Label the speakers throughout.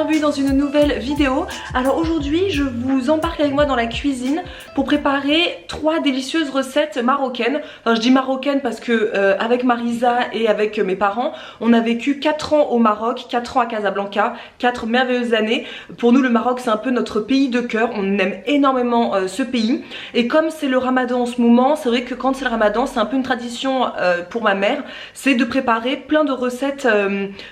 Speaker 1: bienvenue dans une nouvelle vidéo. Alors aujourd'hui je vous embarque avec moi dans la cuisine pour préparer 3 délicieuses recettes marocaines. Enfin je dis marocaines parce que avec Marisa et avec mes parents on a vécu 4 ans au Maroc, 4 ans à Casablanca, 4 merveilleuses années. Pour nous le Maroc c'est un peu notre pays de cœur, on aime énormément ce pays. Et comme c'est le ramadan en ce moment, c'est vrai que quand c'est le ramadan c'est un peu une tradition pour ma mère, c'est de préparer plein de recettes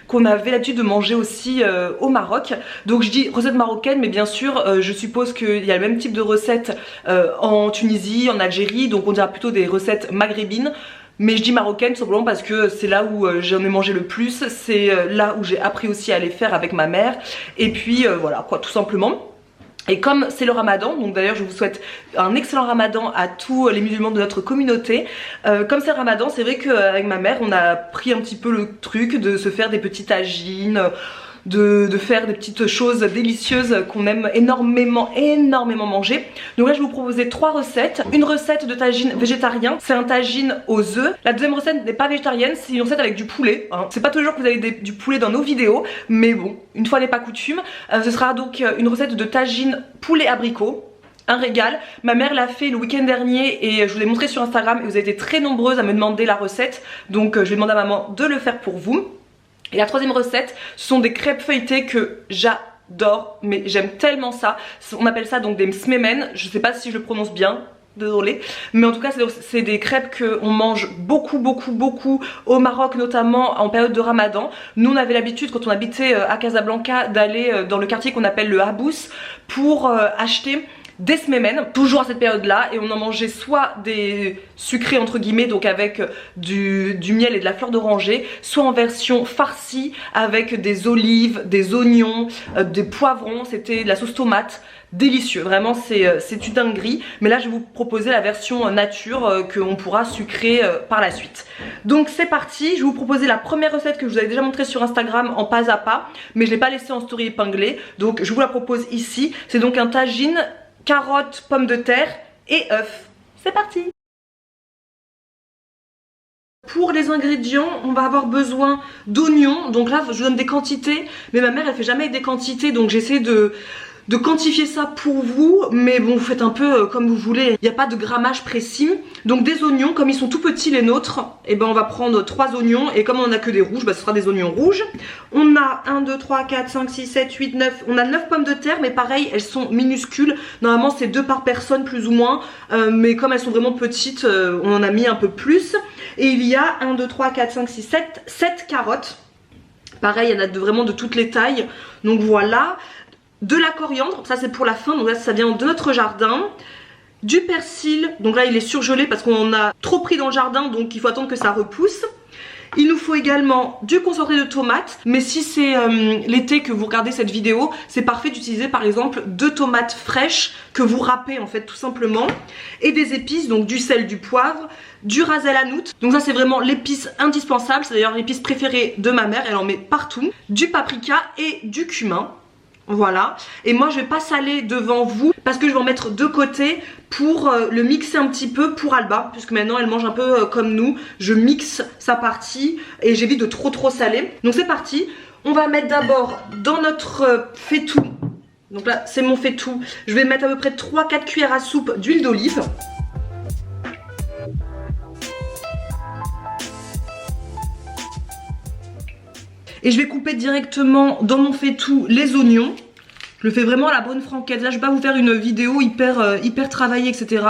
Speaker 1: qu'on avait l'habitude de manger aussi au Maroc. Donc je dis recettes marocaines mais bien sûr je suppose qu'il y a le même type de recettes en Tunisie, en Algérie, donc on dira plutôt des recettes maghrébines. Mais je dis marocaine tout simplement parce que c'est là où j'en ai mangé le plus, c'est là où j'ai appris aussi à les faire avec ma mère. Et puis voilà quoi, tout simplement. Et comme c'est le ramadan, donc d'ailleurs je vous souhaite un excellent ramadan à tous les musulmans de notre communauté. Comme c'est le ramadan, c'est vrai qu'avec ma mère on a pris un petit peu le truc de se faire des petits tagines, de faire des petites choses délicieuses qu'on aime énormément manger. Donc là je vais vous proposer 3 recettes. Une recette de tagine végétarien, c'est un tagine aux œufs. La deuxième recette n'est pas végétarienne, c'est une recette avec du poulet hein. C'est pas toujours que vous avez du poulet dans nos vidéos, mais bon, une fois n'est pas coutume. Ce sera donc une recette de tagine poulet abricot. Un régal, ma mère l'a fait le week-end dernier et je vous ai montré sur Instagram et vous avez été très nombreuses à me demander la recette. Donc je vais demander à maman de le faire pour vous. Et la troisième recette, ce sont des crêpes feuilletées que j'adore, mais j'aime tellement ça. On appelle ça donc des msmemen, je sais pas si je le prononce bien, désolée. Mais en tout cas c'est des crêpes qu'on mange beaucoup au Maroc, notamment en période de ramadan. Nous on avait l'habitude quand on habitait à Casablanca d'aller dans le quartier qu'on appelle le Habous pour acheter des smemen, toujours à cette période là, et on en mangeait soit des sucrés entre guillemets, donc avec du miel et de la fleur d'oranger, soit en version farcie avec des olives, des oignons, des poivrons, c'était de la sauce tomate, délicieux, vraiment c'est une dinguerie. Mais là je vais vous proposer la version nature qu'on pourra sucrer par la suite. Donc c'est parti, je vais vous proposer la première recette que je vous avais déjà montrée sur Instagram en pas à pas, mais je l'ai pas laissée en story épinglée, donc je vous la propose ici. C'est donc un tagine carottes, pommes de terre et œufs. C'est parti! Pour les ingrédients, on va avoir besoin d'oignons. Donc là, je vous donne des quantités, mais ma mère, elle fait jamais des quantités, donc j'essaie de quantifier ça pour vous, mais bon vous faites un peu comme vous voulez, il n'y a pas de grammage précis. Donc des oignons, comme ils sont tout petits les nôtres, et ben on va prendre 3 oignons, et comme on n'a que des rouges, bah ce sera des oignons rouges. On a 1, 2, 3, 4, 5, 6, 7, 8, 9, on a 9 pommes de terre, mais pareil elles sont minuscules, normalement c'est 2 par personne plus ou moins, mais comme elles sont vraiment petites, on en a mis un peu plus. Et il y a 1, 2, 3, 4, 5, 6, 7 carottes, pareil il y en a vraiment de toutes les tailles, donc voilà. De la coriandre, ça c'est pour la fin, donc là ça vient de notre jardin. Du persil, donc là il est surgelé parce qu'on en a trop pris dans le jardin, donc il faut attendre que ça repousse. Il nous faut également du concentré de tomates, mais si c'est l'été que vous regardez cette vidéo, c'est parfait d'utiliser par exemple 2 tomates fraîches que vous râpez en fait tout simplement. Et des épices, donc du sel, du poivre, du ras el hanout, donc ça c'est vraiment l'épice indispensable, c'est d'ailleurs l'épice préférée de ma mère, elle en met partout. Du paprika et du cumin. Voilà, et moi je vais pas saler devant vous parce que je vais en mettre de côté pour le mixer un petit peu pour Alba, puisque maintenant elle mange un peu comme nous. Je mixe sa partie et j'évite de trop saler. Donc c'est parti, on va mettre d'abord dans notre faitout. Donc là c'est mon faitout, je vais mettre à peu près 3-4 cuillères à soupe d'huile d'olive. Et je vais couper directement dans mon faitout les oignons. Je le fais vraiment à la bonne franquette. Là je vais pas vous faire une vidéo hyper travaillée etc.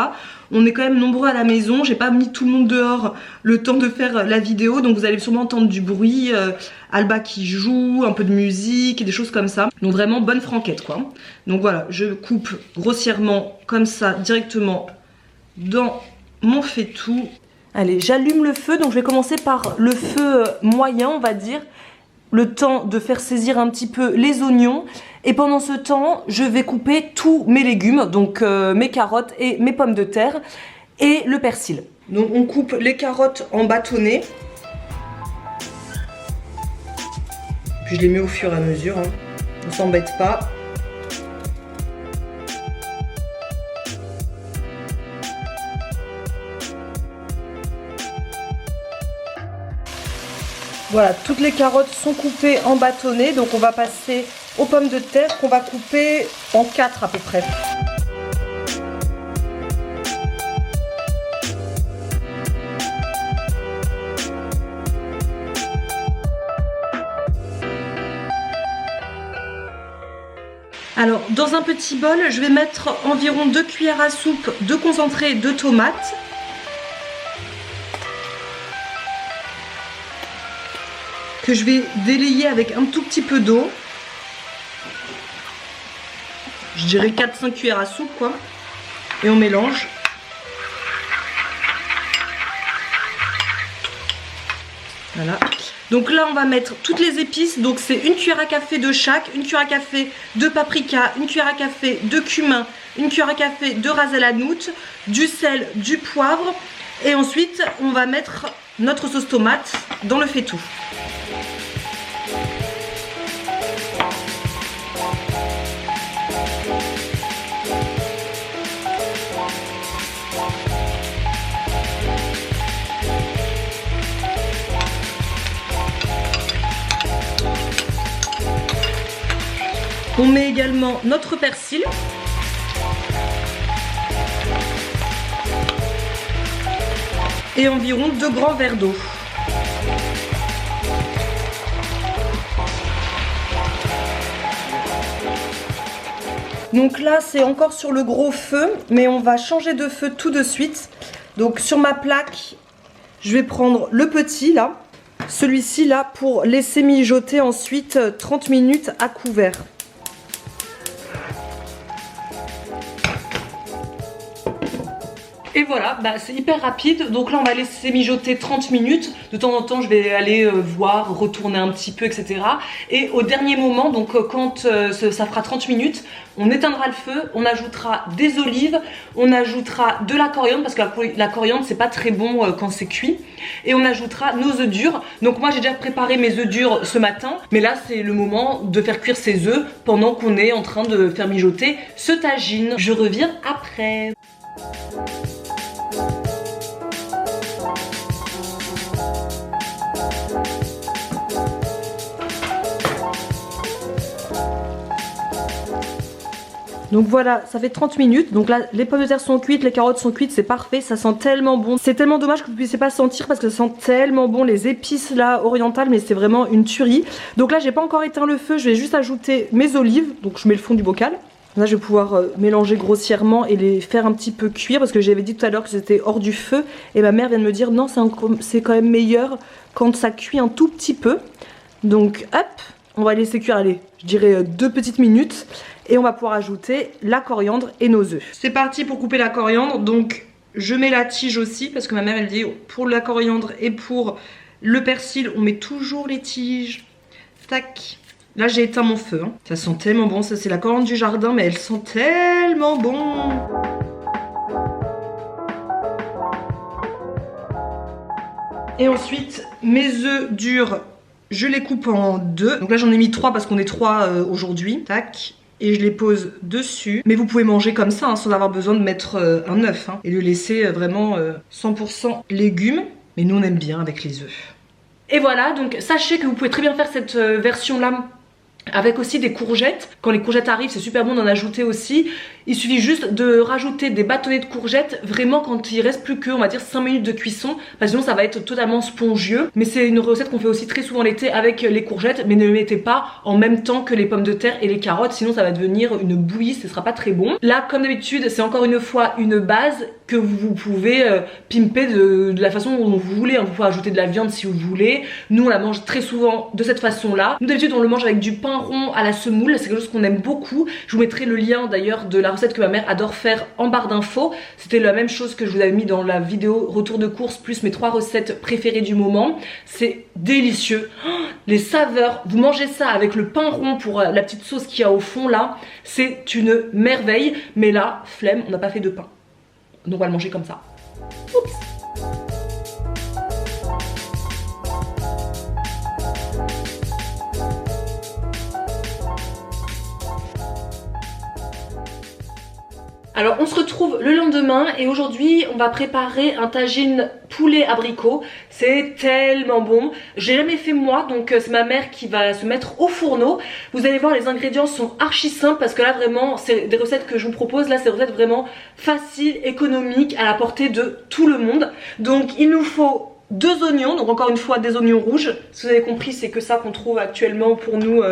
Speaker 1: On est quand même nombreux à la maison. J'ai pas mis tout le monde dehors le temps de faire la vidéo. Donc vous allez sûrement entendre du bruit, Alba qui joue, un peu de musique et des choses comme ça. Donc vraiment bonne franquette quoi. Donc voilà, je coupe grossièrement comme ça directement dans mon faitout. Allez, j'allume le feu. Donc je vais commencer par le feu moyen on va dire. Le temps de faire saisir un petit peu les oignons. Et pendant ce temps, je vais couper tous mes légumes, donc mes carottes et mes pommes de terre et le persil. Donc on coupe les carottes en bâtonnets. Puis je les mets au fur et à mesure, hein. On s'embête pas. Voilà, toutes les carottes sont coupées en bâtonnets, donc on va passer aux pommes de terre qu'on va couper en 4 à peu près. Alors, dans un petit bol, je vais mettre environ 2 cuillères à soupe de concentré de tomates. Que je vais délayer avec un tout petit peu d'eau. Je dirais 4-5 cuillères à soupe quoi. Et on mélange. Voilà. Donc là on va mettre toutes les épices. Donc c'est 1 cuillère à café de chaque, 1 cuillère à café de paprika, 1 cuillère à café de cumin, 1 cuillère à café de ras el hanout, du sel, du poivre. Et ensuite on va mettre notre sauce tomate dans le faitout. On met également notre persil. Et environ 2 grands verres d'eau. Donc là c'est encore sur le gros feu, mais on va changer de feu tout de suite. Donc sur ma plaque, je vais prendre le petit là, celui-ci là, pour laisser mijoter ensuite 30 minutes à couvert. Et voilà, bah, c'est hyper rapide, donc là on va laisser mijoter 30 minutes, de temps en temps je vais aller voir, retourner un petit peu etc. Et au dernier moment, donc quand ça fera 30 minutes, on éteindra le feu, on ajoutera des olives, on ajoutera de la coriandre, parce que la coriandre c'est pas très bon quand c'est cuit, et on ajoutera nos œufs durs. Donc moi j'ai déjà préparé mes œufs durs ce matin, mais là c'est le moment de faire cuire ces œufs pendant qu'on est en train de faire mijoter ce tagine. Je reviens après. Donc voilà, ça fait 30 minutes. Donc là, les pommes de terre sont cuites, les carottes sont cuites, c'est parfait, ça sent tellement bon. C'est tellement dommage que vous ne puissiez pas sentir parce que ça sent tellement bon, les épices là orientales, mais c'est vraiment une tuerie. Donc là, j'ai pas encore éteint le feu, je vais juste ajouter mes olives. Donc je mets le fond du bocal. Là, je vais pouvoir mélanger grossièrement et les faire un petit peu cuire parce que j'avais dit tout à l'heure que c'était hors du feu. Et ma mère vient de me dire non, c'est quand même meilleur quand ça cuit un tout petit peu. Donc hop, on va laisser cuire, allez, je dirais 2 petites minutes. Et on va pouvoir ajouter la coriandre et nos œufs. C'est parti pour couper la coriandre. Donc je mets la tige aussi parce que ma mère elle dit pour la coriandre et pour le persil on met toujours les tiges. Tac. Là j'ai éteint mon feu hein. Ça sent tellement bon, ça c'est la coriandre du jardin mais elle sent tellement bon. Et ensuite mes œufs durs je les coupe en 2. Donc là j'en ai mis 3 parce qu'on est 3 aujourd'hui. Tac. Et je les pose dessus. Mais vous pouvez manger comme ça hein, sans avoir besoin de mettre un œuf hein, et le laisser vraiment 100% légumes. Mais nous on aime bien avec les œufs. Et voilà, donc sachez que vous pouvez très bien faire cette version là avec aussi des courgettes. Quand les courgettes arrivent, c'est super bon d'en ajouter aussi. Il suffit juste de rajouter des bâtonnets de courgettes vraiment quand il reste plus que, on va dire, 5 minutes de cuisson, parce que sinon ça va être totalement spongieux. Mais c'est une recette qu'on fait aussi très souvent l'été avec les courgettes, mais ne le mettez pas en même temps que les pommes de terre et les carottes, sinon ça va devenir une bouillie, ce sera pas très bon. Là, comme d'habitude, c'est encore une fois une base que vous pouvez pimper de la façon dont vous voulez. Vous pouvez ajouter de la viande si vous voulez. Nous, on la mange très souvent de cette façon-là. Nous, d'habitude, on le mange avec du pain rond à la semoule. C'est quelque chose qu'on aime beaucoup. Je vous mettrai le lien d'ailleurs de la recette que ma mère adore faire en barre d'infos. C'était la même chose que je vous avais mis dans la vidéo retour de course plus mes 3 recettes préférées du moment. C'est délicieux. Oh, les saveurs, vous mangez ça avec le pain rond pour la petite sauce qu'il y a au fond là. C'est une merveille. Mais là, flemme, on n'a pas fait de pain. Donc on va le manger comme ça. Oups. Alors on se retrouve le lendemain et aujourd'hui on va préparer un tagine poulet abricot. C'est tellement bon. J'ai jamais fait moi, donc c'est ma mère qui va se mettre au fourneau. Vous allez voir, les ingrédients sont archi simples parce que là vraiment, c'est des recettes que je vous propose. Là, c'est des recettes vraiment faciles, économiques, à la portée de tout le monde. Donc il nous faut 2 oignons, donc encore une fois des oignons rouges. Si vous avez compris, c'est que ça qu'on trouve actuellement pour nous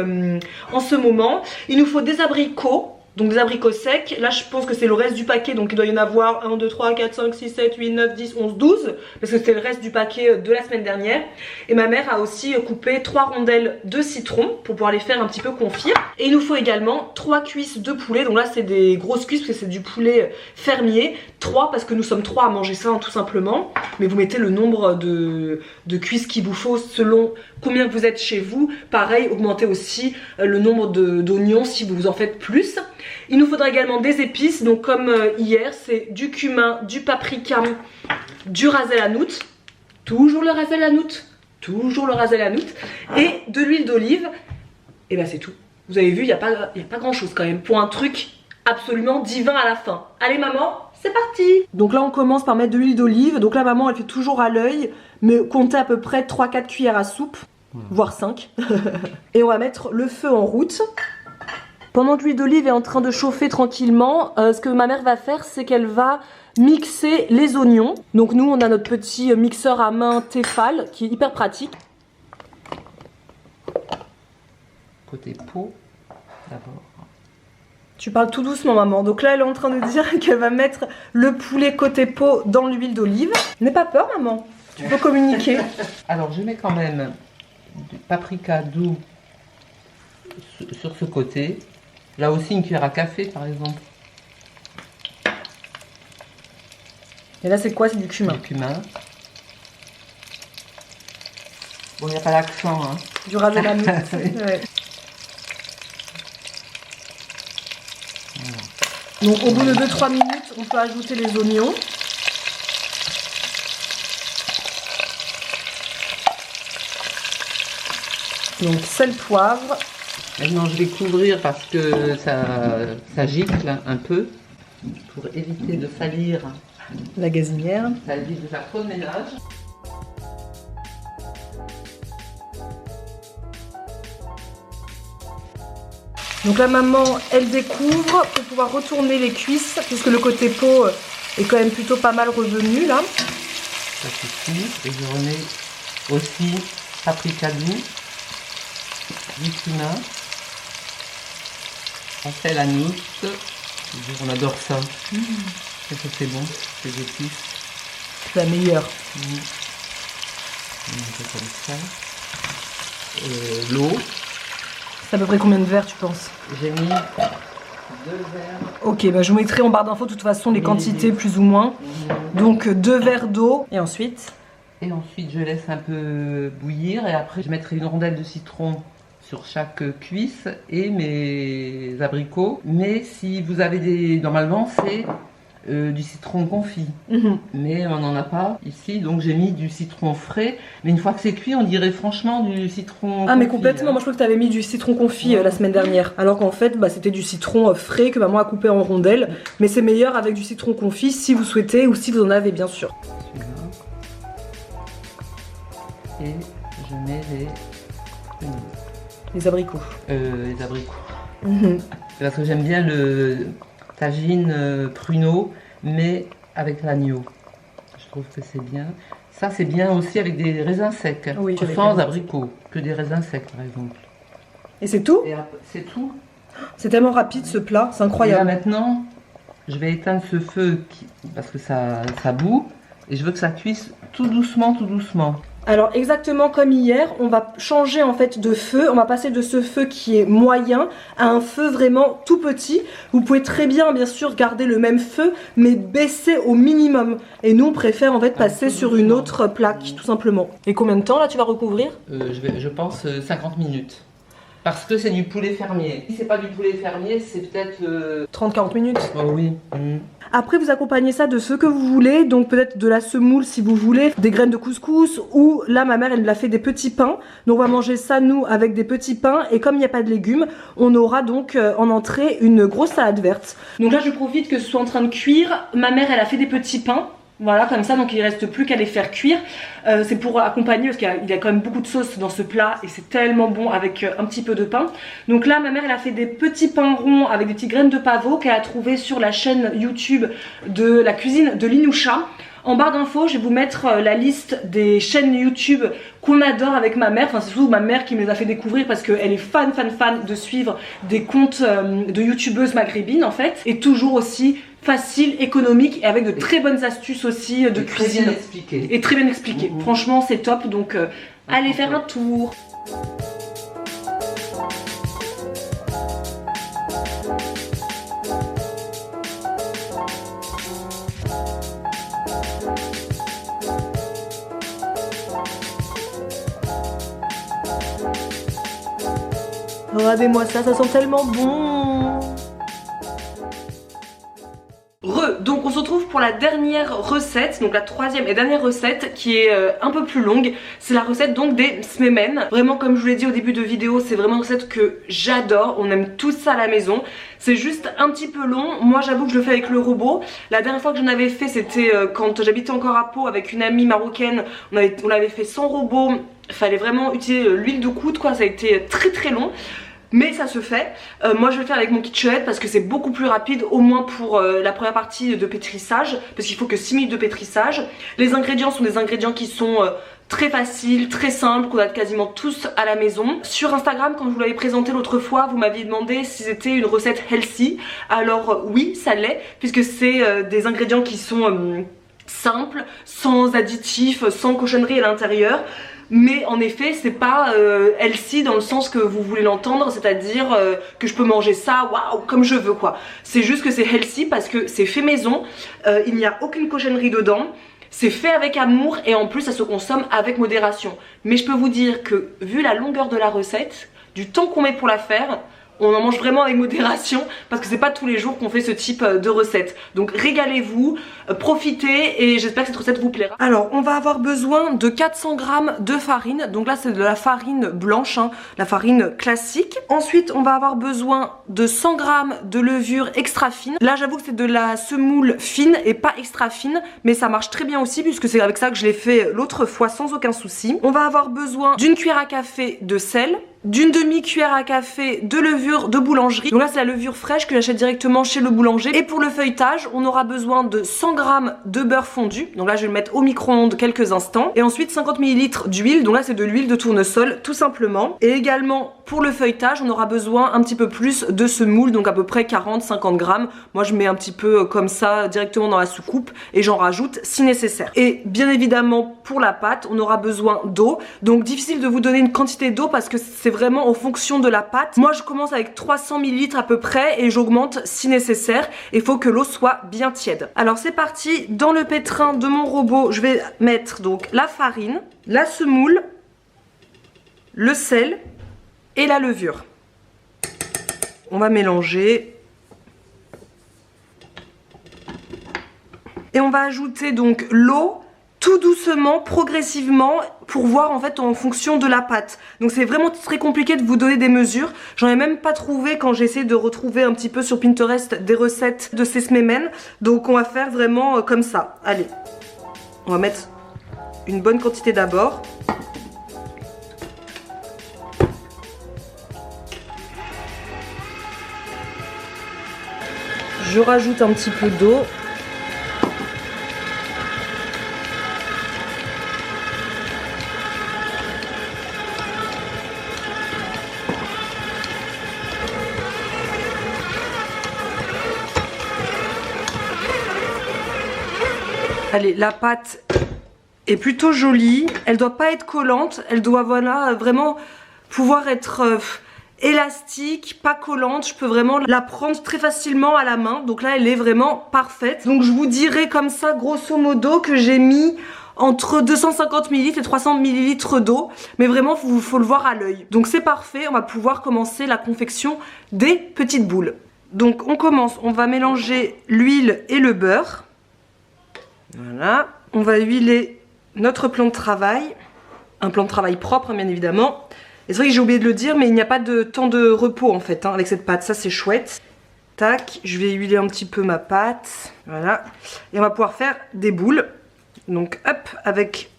Speaker 1: en ce moment. Il nous faut des abricots. Donc des abricots secs, là je pense que c'est le reste du paquet, donc il doit y en avoir 1, 2, 3, 4, 5, 6, 7, 8, 9, 10, 11, 12, parce que c'était le reste du paquet de la semaine dernière. Et ma mère a aussi coupé 3 rondelles de citron pour pouvoir les faire un petit peu confire. Et il nous faut également 3 cuisses de poulet, donc là c'est des grosses cuisses parce que c'est du poulet fermier. 3 parce que nous sommes 3 à manger ça tout simplement, mais vous mettez le nombre de cuisses qu'il vous faut selon combien vous êtes chez vous. Pareil, augmentez aussi le nombre d'oignons si vous en faites plus. Il nous faudra également des épices, donc comme hier, c'est du cumin, du paprika, du ras el hanout, toujours le ras el hanout, toujours le ras el hanout, et de l'huile d'olive. Et bah c'est tout. Vous avez vu, il n'y a pas grand chose quand même pour un truc absolument divin à la fin. Allez maman, c'est parti! Donc là on commence par mettre de l'huile d'olive. Donc là maman elle fait toujours à l'œil, mais comptez à peu près 3-4 cuillères à soupe, voire 5. Et on va mettre le feu en route. Pendant que l'huile d'olive est en train de chauffer tranquillement, ce que ma mère va faire, c'est qu'elle va mixer les oignons. Donc nous, on a notre petit mixeur à main Tefal qui est hyper pratique.
Speaker 2: Côté peau, d'abord.
Speaker 1: Tu parles tout doucement maman. Donc là, elle est en train de dire qu'elle va mettre le poulet côté peau dans l'huile d'olive. N'aie pas peur maman, tu peux communiquer.
Speaker 2: Alors je mets quand même du paprika doux sur ce côté. Là aussi une cuillère à café par exemple.
Speaker 1: Et là c'est quoi? C'est du cumin.
Speaker 2: Du cumin. Bon, il n'y a pas l'accent hein.
Speaker 1: Du ras el hanout. Ouais. Donc au bout de 2-3 minutes, on peut ajouter les oignons. Donc sel, poivre.
Speaker 2: Maintenant je vais couvrir parce que ça gicle un peu pour éviter de salir
Speaker 1: La gazinière.
Speaker 2: Ça évite de faire trop de ménage.
Speaker 1: Donc la maman, elle découvre pour pouvoir retourner les cuisses, puisque le côté peau est quand même plutôt pas mal revenu là.
Speaker 2: Ça suffit. Et je remets aussi paprika doux, du cumin, ras el hanout. On adore ça. Ça c'est bon, ces épices.
Speaker 1: C'est la meilleure.
Speaker 2: Un peu comme ça. L'eau.
Speaker 1: C'est à peu près combien de verres tu penses?
Speaker 2: J'ai mis 2 verres.
Speaker 1: Ok, bah je vous mettrai en barre d'infos de toute façon les quantités plus ou moins. Donc 2 verres d'eau. Et ensuite?
Speaker 2: Et ensuite je laisse un peu bouillir et après je mettrai une rondelle de citron sur chaque cuisse et mes abricots. Mais si vous avez des... Normalement c'est du citron confit. Mais on n'en a pas ici, donc j'ai mis du citron frais. Mais une fois que c'est cuit, on dirait franchement du citron confit.
Speaker 1: Ah mais complètement, moi je crois que tu avais mis du citron confit la semaine dernière. Alors qu'en fait bah, c'était du citron frais que maman a coupé en rondelles. Mais c'est meilleur avec du citron confit si vous souhaitez ou si vous en avez bien sûr.
Speaker 2: Et je mets
Speaker 1: les abricots.
Speaker 2: Les abricots. Parce que j'aime bien le tagine pruneau, mais avec l'agneau. Je trouve que c'est bien. Ça, c'est bien aussi avec des raisins secs.
Speaker 1: Oui,
Speaker 2: sans abricots, que des raisins secs, par exemple.
Speaker 1: Et c'est tout?
Speaker 2: C'est tout.
Speaker 1: C'est tellement rapide ce plat, c'est incroyable.
Speaker 2: Et là, maintenant, je vais éteindre ce feu parce que ça bout. Et je veux que ça cuise tout doucement, tout doucement.
Speaker 1: Alors exactement comme hier, on va changer en fait de feu, on va passer de ce feu qui est moyen à un feu vraiment tout petit. Vous pouvez très bien sûr garder le même feu mais baisser au minimum. Et nous on préfère en fait passer sur une autre plaque tout simplement. Et combien de temps là tu vas recouvrir?
Speaker 2: Je pense 50 minutes. Parce que c'est du poulet fermier. Si c'est pas du poulet fermier, c'est peut-être
Speaker 1: 30-40 minutes.
Speaker 2: Oh oui.
Speaker 1: Après vous accompagnez ça de ce que vous voulez, donc peut-être de la semoule si vous voulez, des graines de couscous, ou là ma mère elle l'a fait des petits pains, donc on va manger ça nous avec des petits pains, et comme il n'y a pas de légumes, on aura donc en entrée une grosse salade verte. Donc là je profite que ce soit en train de cuire, ma mère elle a fait des petits pains, Voilà, comme ça, donc il reste plus qu'à les faire cuire. C'est pour accompagner, parce qu'il y a quand même beaucoup de sauce dans ce plat et c'est tellement bon avec un petit peu de pain. Donc là, ma mère, elle a fait des petits pains ronds avec des petites graines de pavot qu'elle a trouvé sur la chaîne YouTube de la cuisine de Linoucha. En barre d'infos, je vais vous mettre la liste des chaînes YouTube qu'on adore avec ma mère. Enfin, c'est surtout ma mère qui me les a fait découvrir parce qu'elle est fan de suivre des comptes de youtubeuses maghrébines en fait. Et toujours aussi facile, économique et avec de très bonnes astuces aussi de cuisine.
Speaker 2: Très bien expliqué.
Speaker 1: Et très bien expliqué. Franchement, c'est top. Donc, allez faire un tour. Regardez-moi ça, ça sent tellement bon. Donc on se retrouve pour la dernière recette, donc la troisième et dernière recette qui est un peu plus longue. C'est la recette donc des smemen. Vraiment, comme je vous l'ai dit au début de vidéo, c'est vraiment une recette que j'adore. On aime tous ça à la maison. C'est juste un petit peu long. Moi j'avoue que je le fais avec le robot. La dernière fois que j'en avais fait, c'était quand j'habitais encore à Pau avec une amie marocaine. On l'avait fait sans robot. Il fallait vraiment utiliser l'huile de coude quoi. Ça a été très long. Mais ça se fait. Moi je vais le faire avec mon KitchenAid parce que c'est beaucoup plus rapide, au moins pour la première partie de pétrissage, parce qu'il faut que 6 minutes de pétrissage. Les ingrédients sont des ingrédients qui sont très faciles, très simples, qu'on a quasiment tous à la maison. Sur Instagram, quand je vous l'avais présenté l'autre fois, vous m'aviez demandé si c'était une recette healthy. Alors oui, ça l'est, puisque c'est des ingrédients qui sont simples, sans additifs, sans cochonnerie à l'intérieur. Mais en effet c'est pas healthy dans le sens que vous voulez l'entendre, c'est-à-dire que je peux manger ça waouh comme je veux quoi. C'est juste que c'est healthy parce que c'est fait maison, il n'y a aucune cochonnerie dedans, c'est fait avec amour et en plus ça se consomme avec modération. Mais je peux vous dire que vu la longueur de la recette, du temps qu'on met pour la faire, on en mange vraiment avec modération parce que c'est pas tous les jours qu'on fait ce type de recette. Donc régalez-vous, profitez et j'espère que cette recette vous plaira. Alors on va avoir besoin de 400 g de farine. Donc là c'est de la farine blanche, hein, la farine classique. Ensuite on va avoir besoin de 100 g de levure extra fine. Là j'avoue que c'est de la semoule fine et pas extra fine, mais ça marche très bien aussi puisque c'est avec ça que je l'ai fait l'autre fois sans aucun souci. On va avoir besoin d'une cuillère à café de sel, d'une demi-cuillère à café de levure de boulangerie. Donc là c'est la levure fraîche que j'achète directement chez le boulanger. Et pour le feuilletage on aura besoin de 100 g de beurre fondu. Donc là je vais le mettre au micro-ondes quelques instants. Et ensuite 50 ml d'huile. Donc là c'est de l'huile de tournesol tout simplement. Et également pour le feuilletage on aura besoin un petit peu plus de semoule. Donc à peu près 40-50 g. Moi je mets un petit peu comme ça directement dans la soucoupe et j'en rajoute si nécessaire. Et bien évidemment pour la pâte on aura besoin d'eau. Donc difficile de vous donner une quantité d'eau parce que c'est vraiment en fonction de la pâte. Moi je commence avec 300 ml à peu près et j'augmente si nécessaire. Il faut que l'eau soit bien tiède. Alors c'est parti, dans le pétrin de mon robot je vais mettre donc la farine, la semoule, le sel et la levure. On va mélanger. Et on va ajouter donc l'eau tout doucement, progressivement, pour voir en fait en fonction de la pâte. Donc c'est vraiment très compliqué de vous donner des mesures. J'en ai même pas trouvé quand j'ai essayé de retrouver un petit peu sur Pinterest des recettes de ces smemen. Donc on va faire vraiment comme ça. Allez, on va mettre une bonne quantité d'abord. Je rajoute un petit peu d'eau. Allez, la pâte est plutôt jolie, elle doit pas être collante, elle doit voilà vraiment pouvoir être élastique, pas collante. Je peux vraiment la prendre très facilement à la main, donc là elle est vraiment parfaite. Donc je vous dirais comme ça grosso modo que j'ai mis entre 250 ml et 300 ml d'eau, mais vraiment faut le voir à l'œil. Donc c'est parfait, on va pouvoir commencer la confection des petites boules. Donc on commence, on va mélanger l'huile et le beurre. Voilà, on va huiler notre plan de travail, un plan de travail propre bien évidemment. Et c'est vrai que j'ai oublié de le dire, mais il n'y a pas de temps de repos en fait avec cette pâte, ça c'est chouette. Tac, je vais huiler un petit peu ma pâte. Voilà. Et on va pouvoir faire des boules. Donc hop, avec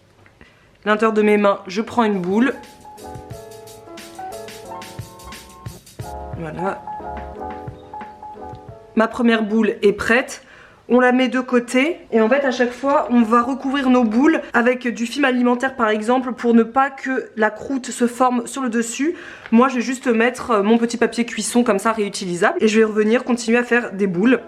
Speaker 1: l'intérieur de mes mains, je prends une boule. Voilà. Ma première boule est prête. On la met de côté et en fait à chaque fois on va recouvrir nos boules avec du film alimentaire par exemple pour ne pas que la croûte se forme sur le dessus. Moi je vais juste mettre mon petit papier cuisson comme ça réutilisable et je vais revenir continuer à faire des boules.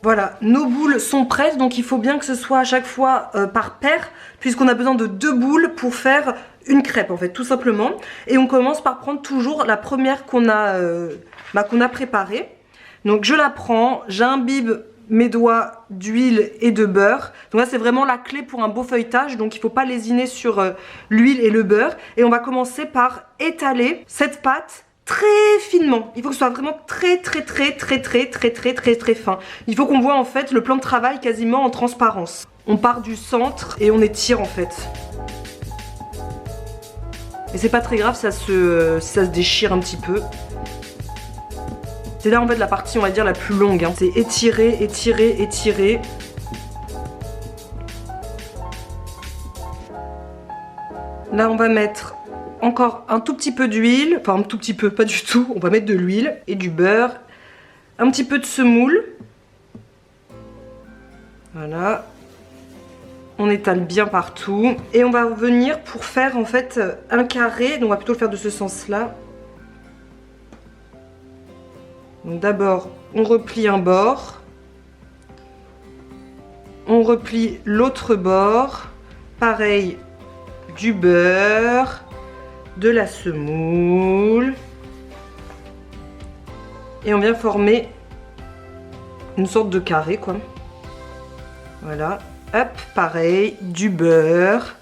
Speaker 1: Voilà, nos boules sont prêtes, donc il faut bien que ce soit à chaque fois par paire, puisqu'on a besoin de 2 boules pour faire une crêpe en fait, tout simplement. Et on commence par prendre toujours la première qu'on a préparée. Donc je la prends, j'imbibe mes doigts d'huile et de beurre. Donc là c'est vraiment la clé pour un beau feuilletage, donc il ne faut pas lésiner sur l'huile et le beurre. Et on va commencer par étaler cette pâte très finement. Il faut que ce soit vraiment très fin. Il faut qu'on voit en fait le plan de travail quasiment en transparence. On part du centre et on étire en fait. Et c'est pas très grave si ça se déchire un petit peu. C'est là en fait la partie on va dire la plus longue. Hein. C'est étirer, étirer, étirer. Là on va mettre encore un tout petit peu d'huile, enfin un tout petit peu, pas du tout, on va mettre de l'huile et du beurre, un petit peu de semoule, voilà, on étale bien partout et on va venir pour faire en fait un carré, donc on va plutôt le faire de ce sens là. Donc d'abord on replie un bord, on replie l'autre bord, pareil, du beurre, de la semoule et on vient former une sorte de carré quoi. Voilà, hop, pareil, du beurre,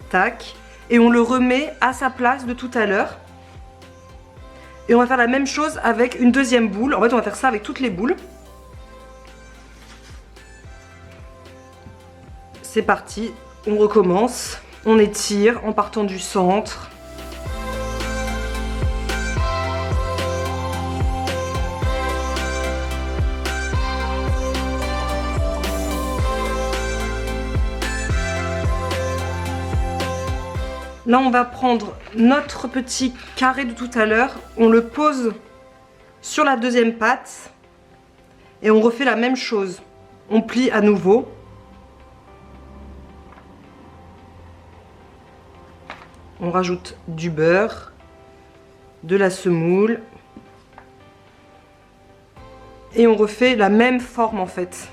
Speaker 1: tac, et on le remet à sa place de tout à l'heure. Et on va faire la même chose avec une deuxième boule. En fait on va faire ça avec toutes les boules. C'est parti, on recommence, on étire en partant du centre. Là, on va prendre notre petit carré de tout à l'heure, on le pose sur la deuxième pâte et on refait la même chose. On plie à nouveau. On rajoute du beurre, de la semoule et on refait la même forme en fait.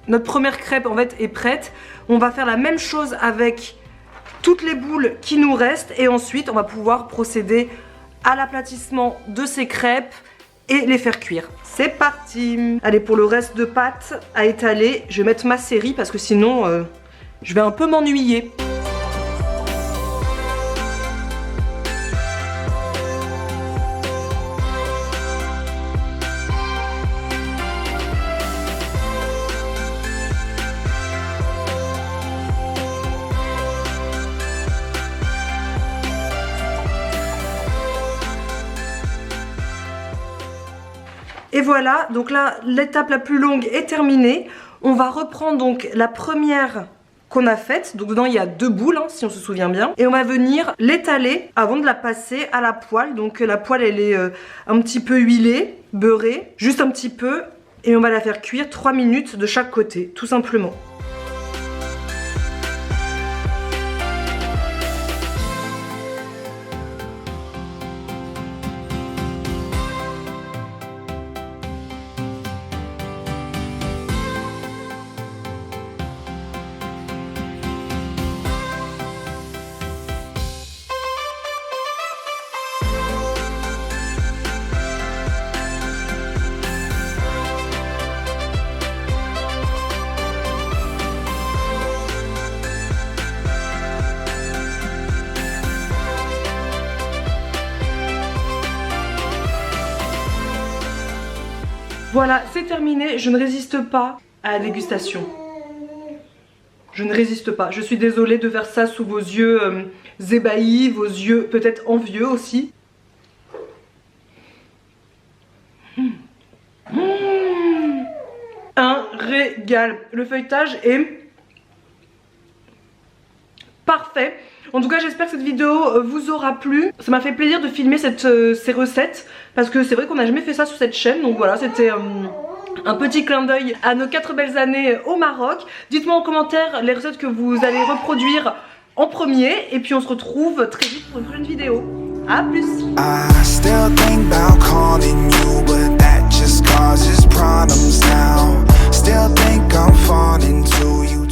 Speaker 1: Notre première crêpe en fait est prête. On va faire la même chose avec toutes les boules qui nous restent et ensuite on va pouvoir procéder à l'aplatissement de ces crêpes et les faire cuire. C'est parti! Allez, pour le reste de pâte à étaler, je vais mettre ma série parce que sinon je vais un peu m'ennuyer. Et voilà, donc là, l'étape la plus longue est terminée. On va reprendre donc la première qu'on a faite. Donc dedans, il y a 2 boules, hein, si on se souvient bien. Et on va venir l'étaler avant de la passer à la poêle. Donc la poêle, elle est un petit peu huilée, beurrée, juste un petit peu. Et on va la faire cuire 3 minutes de chaque côté, tout simplement. Voilà, c'est terminé. Je ne résiste pas à la dégustation. Je ne résiste pas. Je suis désolée de faire ça sous vos yeux ébahis, vos yeux peut-être envieux aussi. Un régal. Le feuilletage est parfait. En tout cas, j'espère que cette vidéo vous aura plu. Ça m'a fait plaisir de filmer ces recettes parce que c'est vrai qu'on n'a jamais fait ça sur cette chaîne. Donc voilà, c'était un petit clin d'œil à nos 4 belles années au Maroc. Dites-moi en commentaire les recettes que vous allez reproduire en premier. Et puis on se retrouve très vite pour une prochaine vidéo. A plus. I still think about calling you, but that just causes problems now. Still think I'm falling to you.